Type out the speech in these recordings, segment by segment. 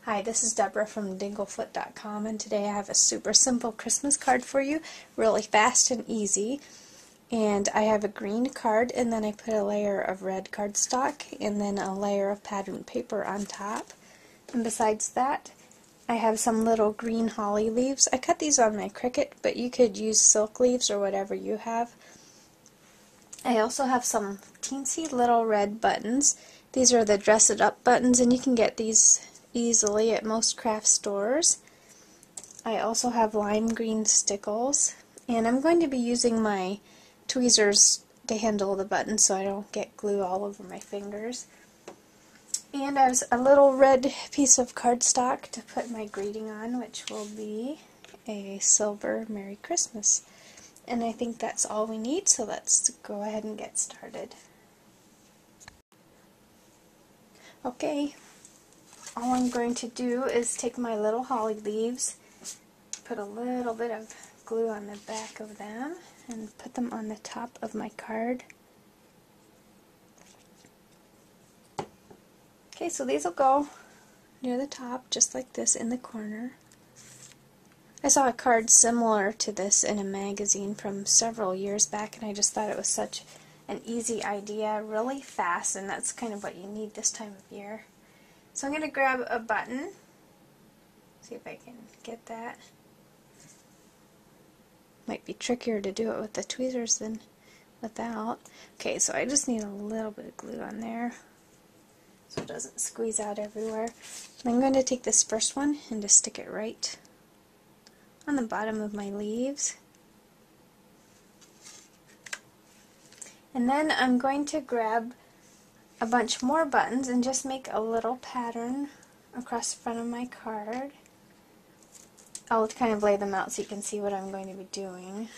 Hi, this is Deborah from dinglefoot.com, and today I have a super simple Christmas card for you, really fast and easy. And I have a green card, and then I put a layer of red cardstock, and then a layer of patterned paper on top. And besides that, I have some little green holly leaves. I cut these on my Cricut, but you could use silk leaves or whatever you have. I also have some teensy little red buttons. These are the Dress It Up buttons, and you can get these easily at most craft stores. I also have lime green Stickles, and I'm going to be using my tweezers to handle the buttons so I don't get glue all over my fingers. And I have a little red piece of cardstock to put my greeting on, which will be a silver Merry Christmas. And I think that's all we need, so let's go ahead and get started. Okay, all I'm going to do is take my little holly leaves, put a little bit of glue on the back of them, and put them on the top of my card. Okay, so these will go near the top, just like this, in the corner. I saw a card similar to this in a magazine from several years back, and I just thought it was such an easy idea, really fast, and that's kind of what you need this time of year. So I'm going to grab a button, see if I can get that. Might be trickier to do it with the tweezers than without. Okay, so I just need a little bit of glue on there so it doesn't squeeze out everywhere. And I'm going to take this first one and just stick it right on the bottom of my leaves. And then I'm going to grab a bunch more buttons and just make a little pattern across the front of my card. I'll kind of lay them out so you can see what I'm going to be doing.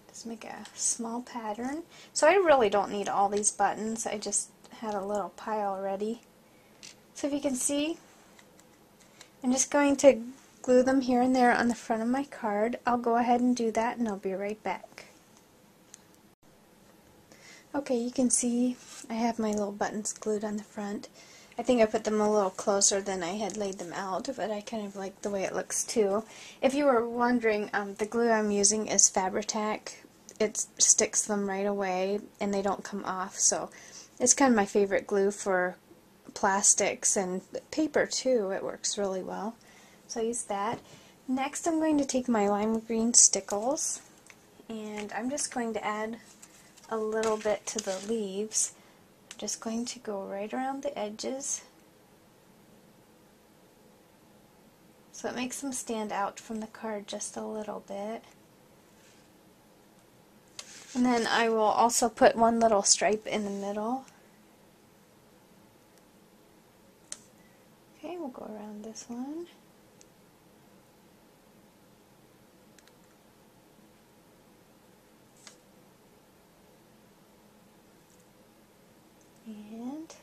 Just make a small pattern. So I really don't need all these buttons, I just had a little pile ready. So if you can see, I'm just going to glue them here and there on the front of my card. I'll go ahead and do that and I'll be right back. Okay, you can see I have my little buttons glued on the front. I think I put them a little closer than I had laid them out, but I kind of like the way it looks too. If you were wondering, the glue I'm using is Fabri-Tac. It sticks them right away and they don't come off, so it's kind of my favorite glue for plastics and paper too. It works really well. So I use that. Next I'm going to take my lime green Stickles, and I'm just going to add a little bit to the leaves. I'm just going to go right around the edges so it makes them stand out from the card just a little bit. And then I will also put one little stripe in the middle. Okay, we'll go around this one. And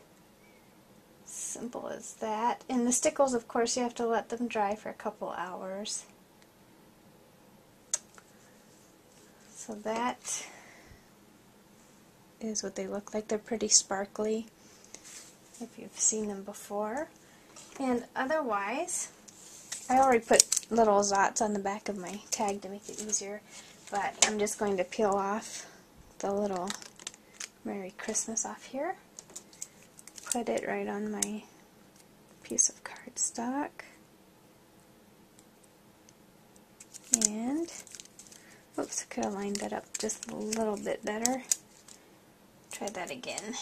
simple as that. And the Stickles, of course, you have to let them dry for a couple hours. So that is what they look like. They're pretty sparkly if you've seen them before. And otherwise, I already put little dots on the back of my tag to make it easier, but I'm just going to peel off the little Merry Christmas off here. Put it right on my piece of cardstock, and oops, I could have lined that up just a little bit better. Try that again.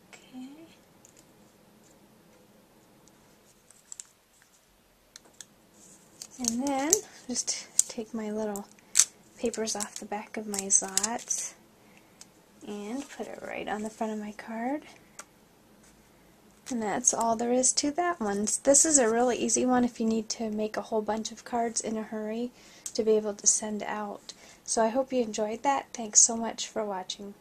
Okay. And then just take my little papers off the back of my zots and put it right on the front of my card. And that's all there is to that one. This is a really easy one if you need to make a whole bunch of cards in a hurry to be able to send out. So I hope you enjoyed that. Thanks so much for watching.